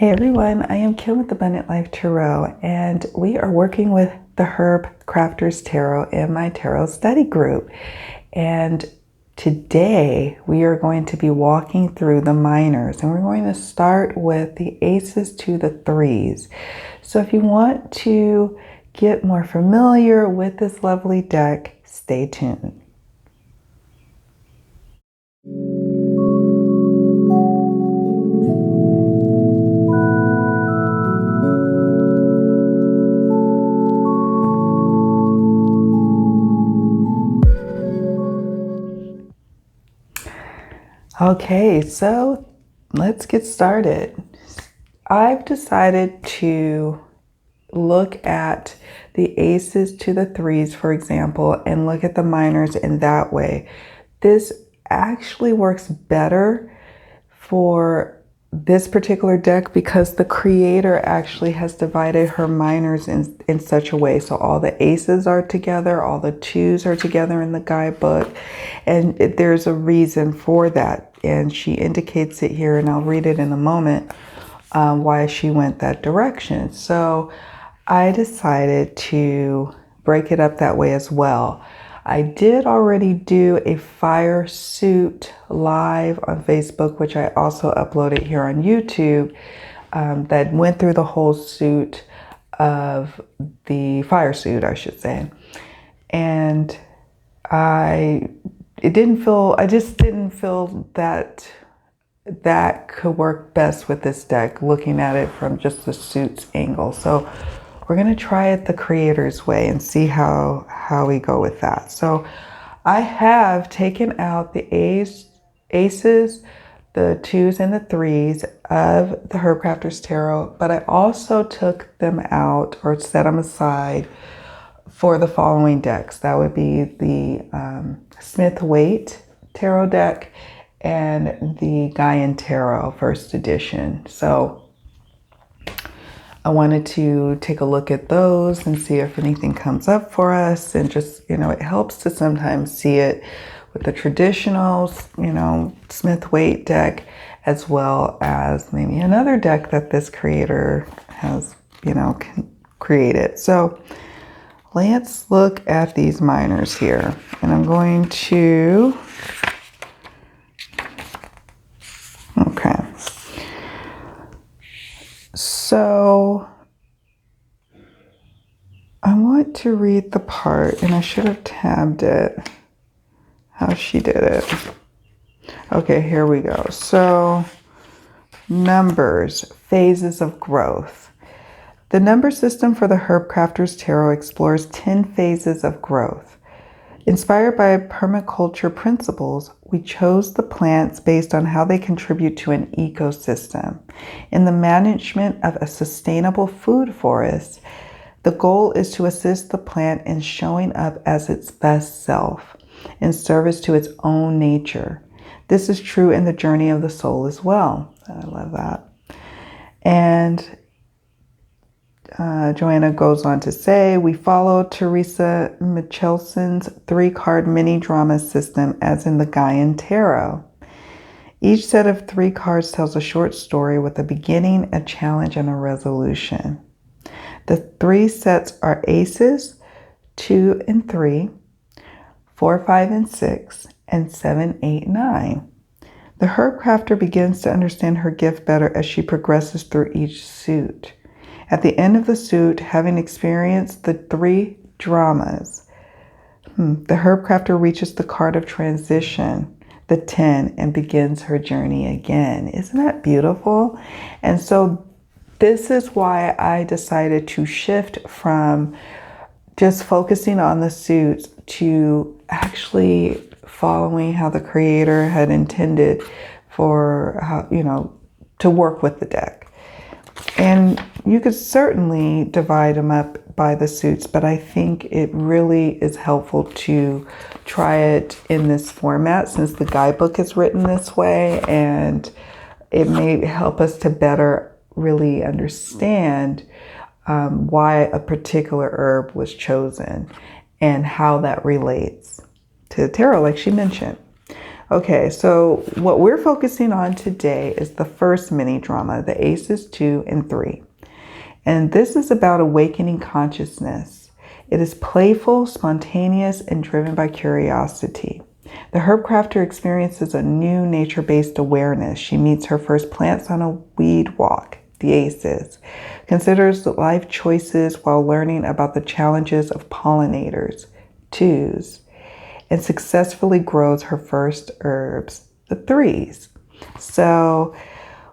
Hey everyone, I am Kim with Abundant Life Tarot, and we are working with the Herbcrafter's Tarot in my tarot study group. And today we are going to be walking through the minors, and we're going to start with the aces to the threes. So if you want to get more familiar with this lovely deck, stay tuned. Okay, so let's get started. I've decided to look at the aces to the threes, for example, and look at the minors in that way. This actually works better for this particular deck because the creator actually has divided her minors in such a way. So all the aces are together, all the twos are together in the guidebook, and there's a reason for that. And she indicates it here, and I'll read it in a moment, why she went that direction. So I decided to break it up that way as well. I did already do a fire suit live on Facebook, which I also uploaded here on YouTube, that went through the whole suit of the fire suit, I should say. And I just didn't feel that could work best with this deck, looking at it from just the suits angle. So we're going to try it the creator's way and see how we go with that. So I have taken out the aces, the twos, and the threes of the Herbcrafter's Tarot, but I also took them out or set them aside for the following decks. That would be the Smith-Waite Tarot deck and the Gaian Tarot first edition. So I wanted to take a look at those and see if anything comes up for us, and just, it helps to sometimes see it with the traditional, Smith-Waite deck, as well as maybe another deck that this creator has, created. So let's look at these minors here, and I'm going to, okay. So I want to read the part, and I should have tabbed it, how she did it. Okay, here we go. So numbers, phases of growth. The number system for the Herbcrafter's Tarot explores 10 phases of growth. Inspired by permaculture principles, we chose the plants based on how they contribute to an ecosystem. In the management of a sustainable food forest, the goal is to assist the plant in showing up as its best self, in service to its own nature. This is true in the journey of the soul as well. I love that. And Joanna goes on to say, we follow Teresa Michelson's 3-card mini-drama system as in the Gaian Tarot. Each set of 3 cards tells a short story with a beginning, a challenge, and a resolution. The 3 sets are aces, 2 and 3, 4, 5, and 6, and 7, 8, 9. The Herbcrafter begins to understand her gift better as she progresses through each suit. At the end of the suit, having experienced the 3 dramas, the Herbcrafter reaches the card of transition, the 10, and begins her journey again. Isn't that beautiful? And so this is why I decided to shift from just focusing on the suits to actually following how the creator had intended for how, to work with the deck. And you could certainly divide them up by the suits, but I think it really is helpful to try it in this format since the guidebook is written this way, and it may help us to better really understand why a particular herb was chosen and how that relates to the tarot, like she mentioned. Okay, so what we're focusing on today is the first mini drama, the Aces 2 and 3. And this is about awakening consciousness. It is playful, spontaneous, and driven by curiosity. The Herbcrafter experiences a new nature-based awareness. She meets her first plants on a weed walk, the Aces, considers life choices while learning about the challenges of pollinators, twos, and successfully grows her first herbs, the threes. So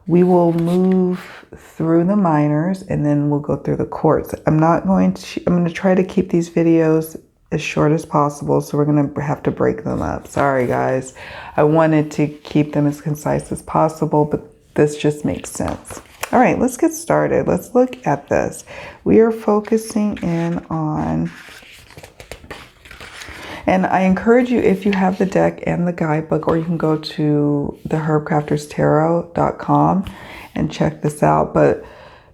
we will move through the minors and then we'll go through the quartz. I'm going to try to keep these videos as short as possible, so we're going to have to break them up. Sorry guys. I wanted to keep them as concise as possible, but this just makes sense. All right, let's get started. Let's look at this. We are focusing in on, and I encourage you, if you have the deck and the guidebook, or you can go to TheHerbcrafter'sTarot.com and check this out. But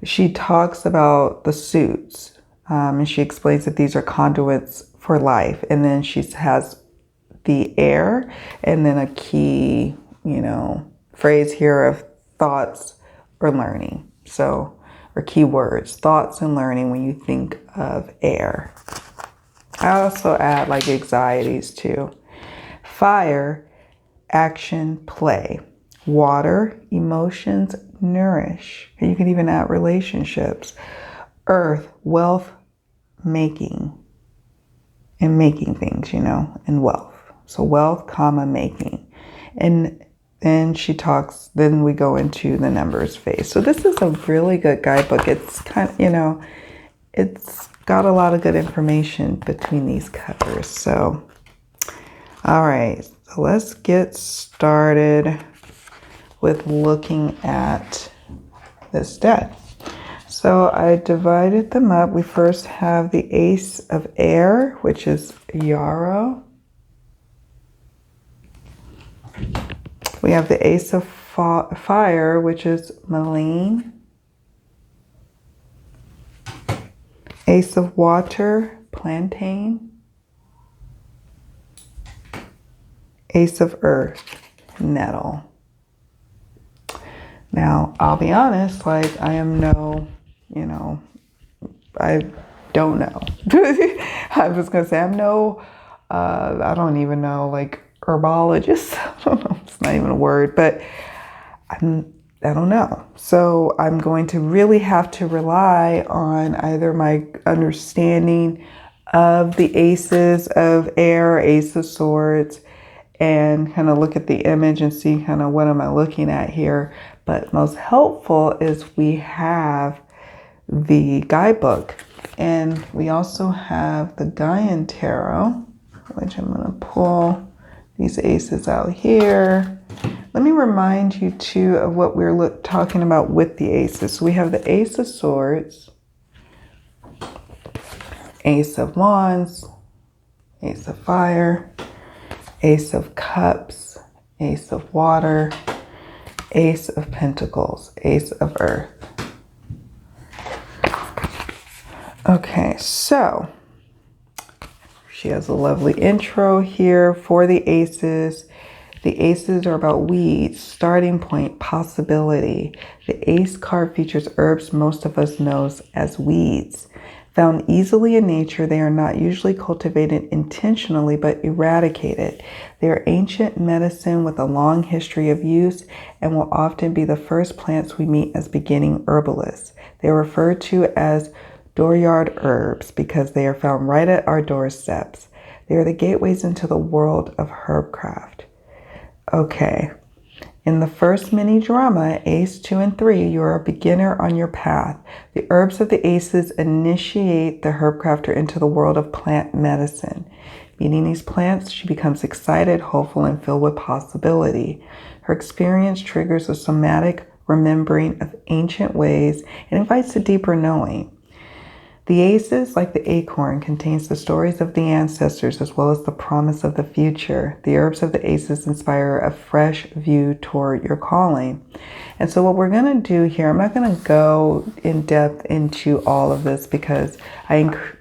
she talks about the suits, and she explains that these are conduits for life. And then she has the air, and then a key, phrase here of thoughts or learning. So, or keywords, thoughts and learning when you think of air. I also add like anxieties too. Fire, action, play. Water, emotions, nourish. And you can even add relationships. Earth, wealth, making. And making things, and wealth. So wealth, comma, making. And then she talks, then we go into the numbers phase. So this is a really good guidebook. It's kind of, it's got a lot of good information between these covers. So, all right, so let's get started with looking at this deck. So I divided them up. We first have the Ace of Air, which is Yarrow. We have the Ace of Fire, which is Malene. Ace of Water, Plantain. Ace of Earth, Nettle. Now, I'll be honest, like I am no, I don't know. I was going to say I'm no, I don't even know, like herbologist. I don't know, it's not even a word, but I don't know. So I'm going to really have to rely on either my understanding of the Aces of Air, Ace of Swords, and kind of look at the image and see kind of what am I looking at here. But most helpful is we have the guidebook, and we also have the Gaian Tarot, which I'm going to pull these aces out here. Let me remind you too of what we're talking about with the aces. So we have the Ace of Swords, Ace of Wands, Ace of Fire, Ace of Cups, Ace of Water, Ace of Pentacles, Ace of Earth. Okay, so she has a lovely intro here for the aces. The aces are about weeds, starting point, possibility. The ace card features herbs most of us know as weeds. Found easily in nature, they are not usually cultivated intentionally, but eradicated. They are ancient medicine with a long history of use and will often be the first plants we meet as beginning herbalists. They are referred to as dooryard herbs because they are found right at our doorsteps. They are the gateways into the world of herbcraft. Okay, in the first mini drama, Ace 2 and 3, you are a beginner on your path. The herbs of the aces initiate the Herbcrafter into the world of plant medicine. Meeting these plants, she becomes excited, hopeful, and filled with possibility. Her experience triggers a somatic remembering of ancient ways and invites a deeper knowing. The aces, like the acorn, contains the stories of the ancestors as well as the promise of the future. The herbs of the aces inspire a fresh view toward your calling. And so what we're going to do here, I'm not going to go in depth into all of this because I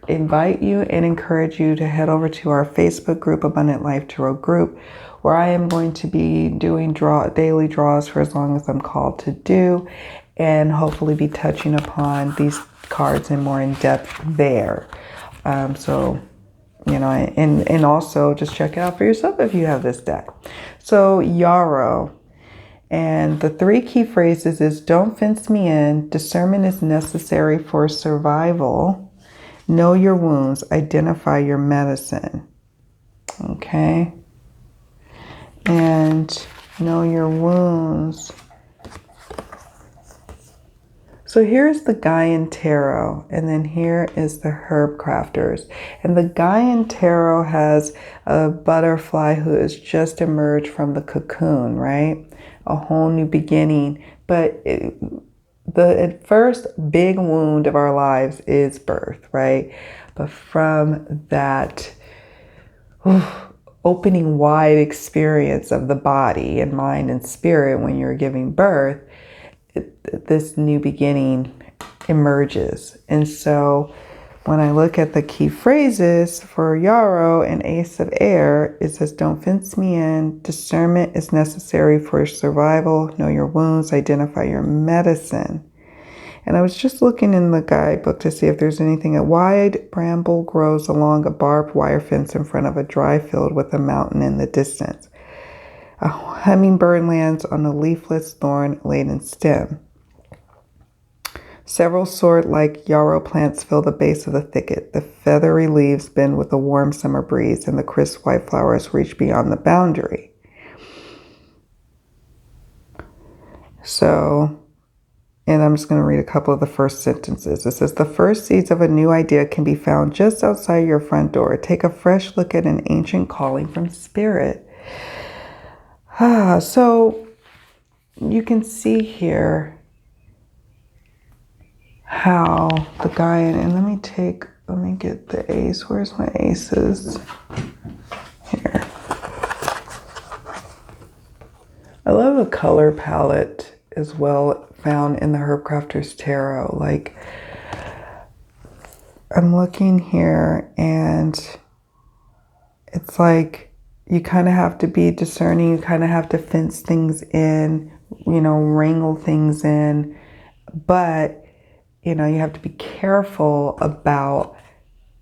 invite you and encourage you to head over to our Facebook group, Abundant Life Tarot group, where I am going to be doing daily draws for as long as I'm called to do, and hopefully be touching upon these cards in more in depth there. So, you know, and also just check it out for yourself if you have this deck. So Yarrow. And the 3 key phrases is don't fence me in, discernment is necessary for survival, know your wounds, identify your medicine. Okay. And know your wounds. So here's the Gaian Tarot, and then here is the Herbcrafters. And the Gaian Tarot has a butterfly who has just emerged from the cocoon, right? A whole new beginning. But the first big wound of our lives is birth, right? But from that opening wide experience of the body and mind and spirit when you're giving birth, this new beginning emerges. And so when I look at the key phrases for Yarrow and Ace of Air, it says, don't fence me in, discernment is necessary for survival, know your wounds, identify your medicine. And I was just looking in the guidebook to see if there's anything. A wide bramble grows along a barbed wire fence in front of a dry field with a mountain in the distance. A hummingbird lands on a leafless thorn-laden stem. Several sword-like yarrow plants fill the base of the thicket. The feathery leaves bend with a warm summer breeze, and the crisp white flowers reach beyond the boundary. So, and I'm just going to read a couple of the first sentences. It says, the first seeds of a new idea can be found just outside your front door. Take a fresh look at an ancient calling from spirit. So you can see here how the Gaian, and let me get the ace. Where's my aces? Here. I love the color palette as well found in the Herbcrafter's Tarot. Like, I'm looking here and it's like, you kind of have to be discerning. You kind of have to fence things in, you know, wrangle things in. But, you know, you have to be careful about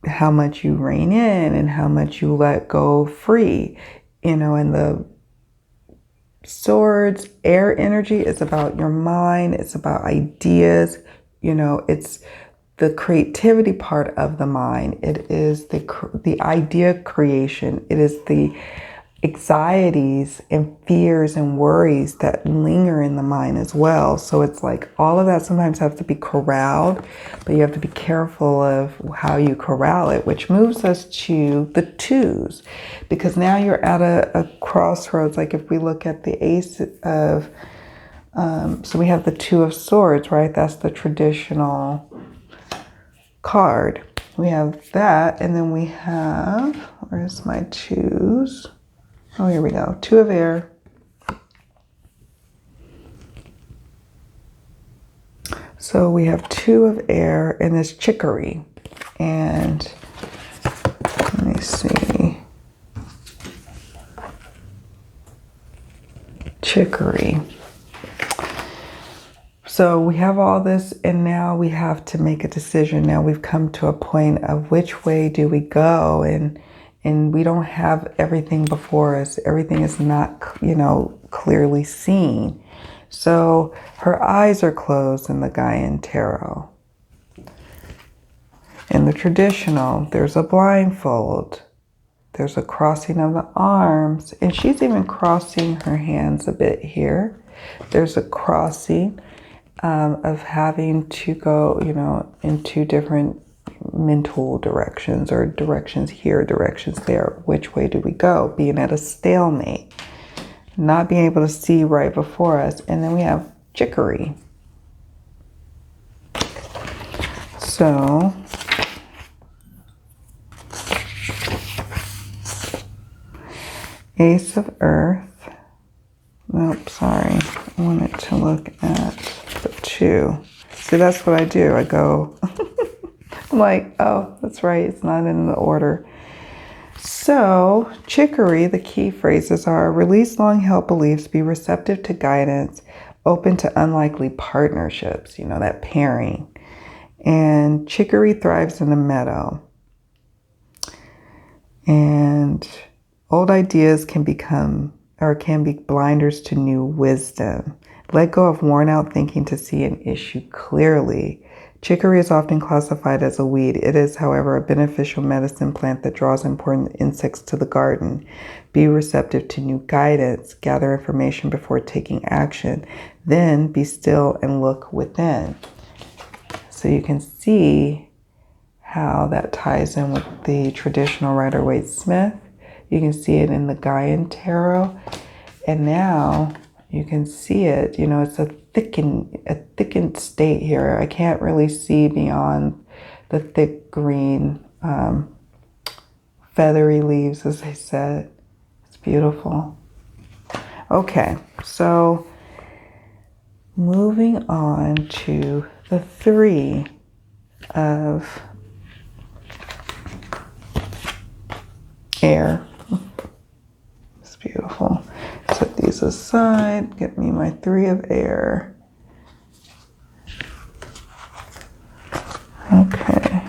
how much you rein in and how much you let go free. You know, and the Swords, air energy is about your mind. It's about ideas. You know, it's the creativity part of the mind. It is the idea creation. It is the anxieties and fears and worries that linger in the mind as well. So it's like all of that sometimes has to be corralled, but you have to be careful of how you corral it, which moves us to the twos, because now you're at a crossroads. Like if we look at the ace of, so we have the Two of Swords, right? That's the traditional card. We have that, and then we have, where's my twos? Oh, here we go. Two of Air. So we have Two of Air and this Chicory. And let me see. Chicory. So we have all this, and now we have to make a decision. Now we've come to a point of which way do we go, and we don't have everything before us. Everything is not, you know, clearly seen. So her eyes are closed in the Gaian Tarot. In the traditional, there's a blindfold. There's a crossing of the arms, and she's even crossing her hands a bit here. There's a crossing of having to go, you know, in two different mental directions, or directions here, directions there. Which way do we go? Being at a stalemate, not being able to see right before us. And then we have Chicory. So Ace of Earth, Nope, sorry. I wanted to look at the 2. See, that's what I do. I go, I'm like, oh, that's right. It's not in the order. So, chicory, the key phrases are release long-held beliefs, be receptive to guidance, open to unlikely partnerships, you know, that pairing. And chicory thrives in a meadow. And old ideas can be blinders to new wisdom. Let go of worn out thinking to see an issue clearly. Chicory is often classified as a weed. It is, however, a beneficial medicine plant that draws important insects to the garden. Be receptive to new guidance. Gather information before taking action. Then be still and look within. So you can see how that ties in with the traditional Rider-Waite-Smith. You can see it in the Gaian tarot. And now you can see it, you know, it's a thickened state here. I can't really see beyond the thick green feathery leaves, as I said. It's beautiful. Okay, so moving on to the 3 of air. It's beautiful. Set these aside. Get me my 3 of air. Okay.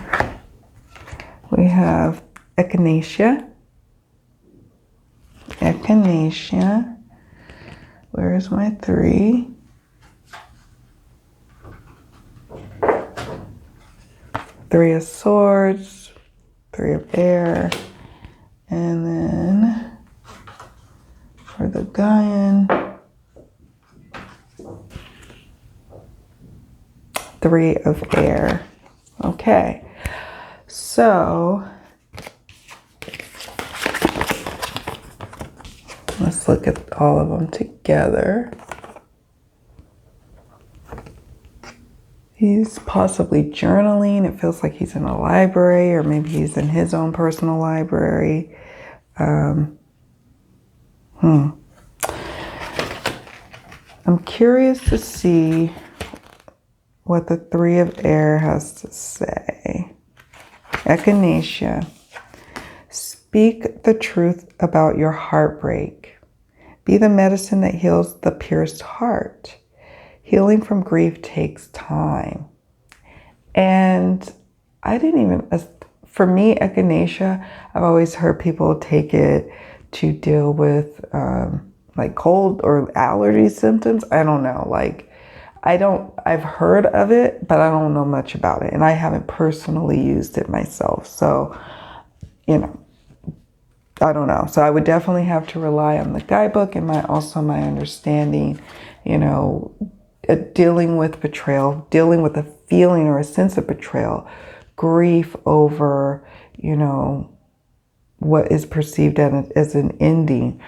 We have echinacea. Echinacea. Where's my 3? Three of Swords, 3 of air, and then for the Gaian, 3 of air. Okay, so let's look at all of them together. He's possibly journaling. It feels like he's in a library, or maybe he's in his own personal library. I'm curious to see what the 3 of air has to say. Echinacea. Speak the truth about your heartbreak. Be the medicine that heals the pierced heart. Healing from grief takes time. And I didn't even, for me, echinacea, I've always heard people take it to deal with like cold or allergy symptoms. I don't know. Like, I've heard of it, but I don't know much about it. And I haven't personally used it myself. So, you know, I don't know. So I would definitely have to rely on the guidebook and my understanding, you know, dealing with betrayal, dealing with a feeling or a sense of betrayal, grief over, you know, what is perceived as an ending.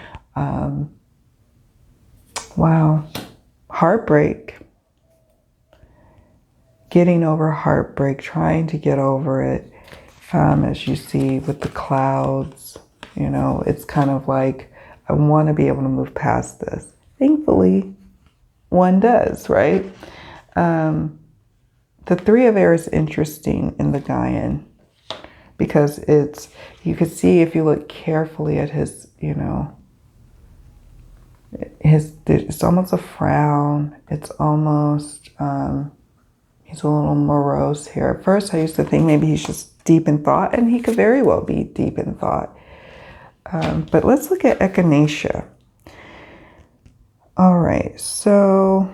Wow. Heartbreak. Getting over heartbreak, trying to get over it. As you see with the clouds, you know, it's kind of like, I want to be able to move past this. Thankfully, one does, right? The 3 of air is interesting in the Gaian because you could see if you look carefully at his, you know, it's almost a frown. It's almost, he's a little morose here. At first, I used to think maybe he's just deep in thought, and he could very well be deep in thought. But let's look at echinacea. All right, so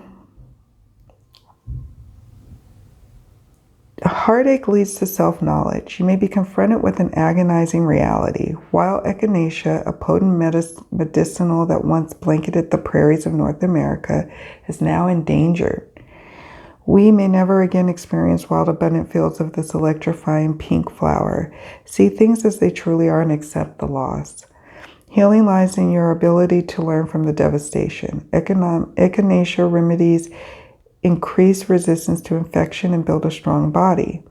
heartache leads to self-knowledge. You may be confronted with an agonizing reality. Wild echinacea, a potent medicinal that once blanketed the prairies of North America, is now endangered. We may never again experience wild, abundant fields of this electrifying pink flower. See things as they truly are and accept the loss. Healing lies in your ability to learn from the devastation. Echinacea remedies increase resistance to infection and build a strong body.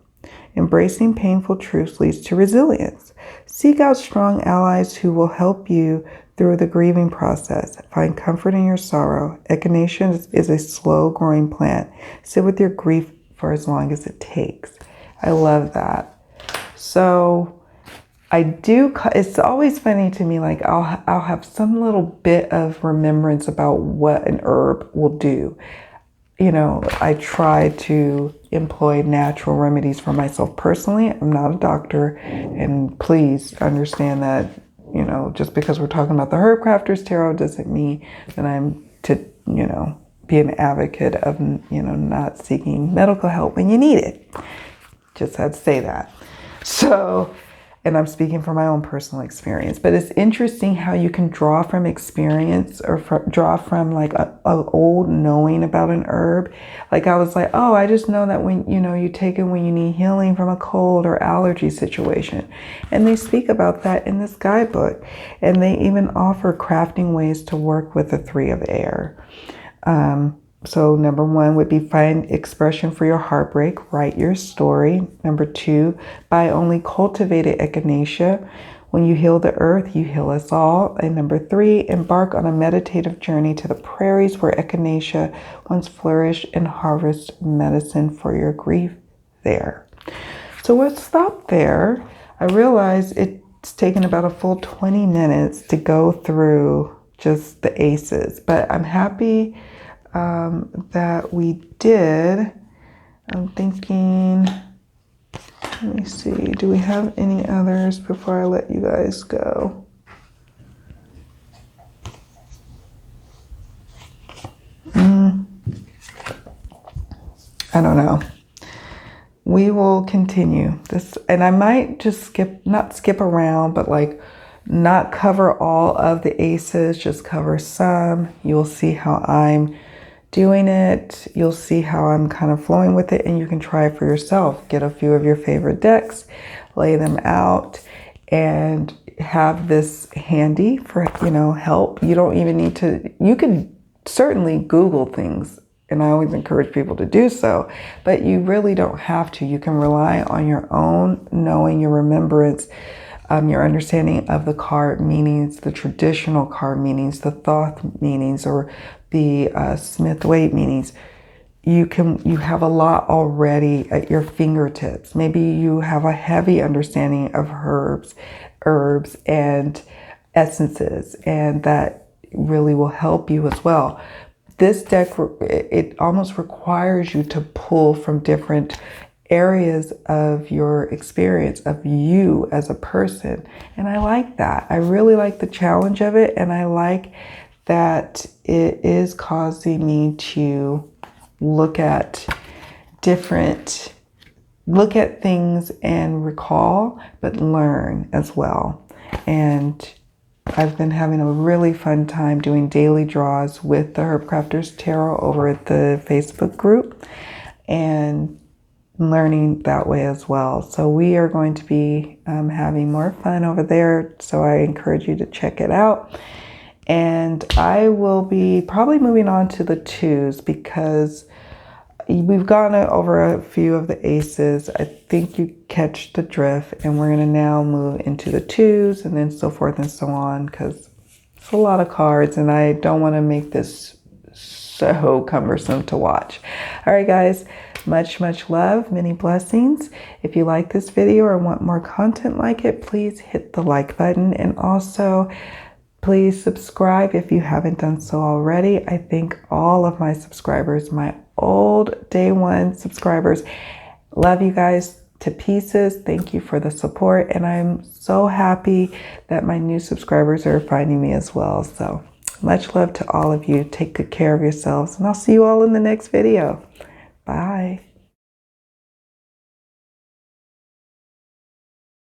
Embracing painful truths leads to resilience. Seek out strong allies who will help you through the grieving process. Find comfort in your sorrow. Echinacea is a slow-growing plant. Sit with your grief for as long as it takes. I love that. So I do, it's always funny to me, like I'll have some little bit of remembrance about what an herb will do. You know, I try to employ natural remedies for myself personally. I'm not a doctor, and please understand that, you know, just because we're talking about the Herbcrafter's Tarot doesn't mean that I'm to, you know, be an advocate of, you know, not seeking medical help when you need it. Just had to say that. So, and I'm speaking from my own personal experience, but it's interesting how you can draw from experience or draw from like a old knowing about an herb. Like I was like, oh, I just know that when, you know, you take it when you need healing from a cold or allergy situation. And they speak about that in this guidebook. And they even offer crafting ways to work with the 3 of air. So number 1 would be find expression for your heartbreak, write your story. Number 2, buy only cultivated echinacea. When you heal the earth, you heal us all. And number 3, embark on a meditative journey to the prairies where echinacea once flourished and harvest medicine for your grief there. So we'll stop there. I realize it's taken about a full 20 minutes to go through just the aces, but I'm happy that we did. I'm thinking, let me see, do we have any others before I let you guys go? I don't know. We will continue this, and I might just not skip around, but like not cover all of the aces, just cover some. You'll see how I'm doing it. You'll see how I'm kind of flowing with it, and you can try it for yourself. Get a few of your favorite decks, lay them out, and have this handy for, you know, help. You don't even need to, you can certainly Google things, and I always encourage people to do so, but you really don't have to. You can rely on your own knowing, your remembrance, your understanding of the card meanings, the traditional card meanings, the Thoth meanings, or the Smith-Waite meanings. You have a lot already at your fingertips. Maybe you have a heavy understanding of herbs and essences, and that really will help you as well. This deck, it almost requires you to pull from different areas of your experience, of you as a person. And I like that. I really like the challenge of it, and I like that it is causing me to look at things and recall, but learn as well. And I've been having a really fun time doing daily draws with the Herbcrafter's Tarot over at the Facebook group, and learning that way as well. So we are going to be having more fun over there. So I encourage you to check it out. And I will be probably moving on to the 2s because we've gone over a few of the aces. I think you catch the drift, and we're going to now move into the 2s and then so forth and so on, because it's a lot of cards and I don't want to make this so cumbersome to watch. All right, guys, much love, many blessings. If you like this video or want more content like it, please hit the like button, and also please subscribe if you haven't done so already. I thank all of my subscribers, my old day 1 subscribers. Love you guys to pieces. Thank you for the support, and I'm so happy that my new subscribers are finding me as well. So much love to all of you. Take good care of yourselves, and I'll see you all in the next video. Bye.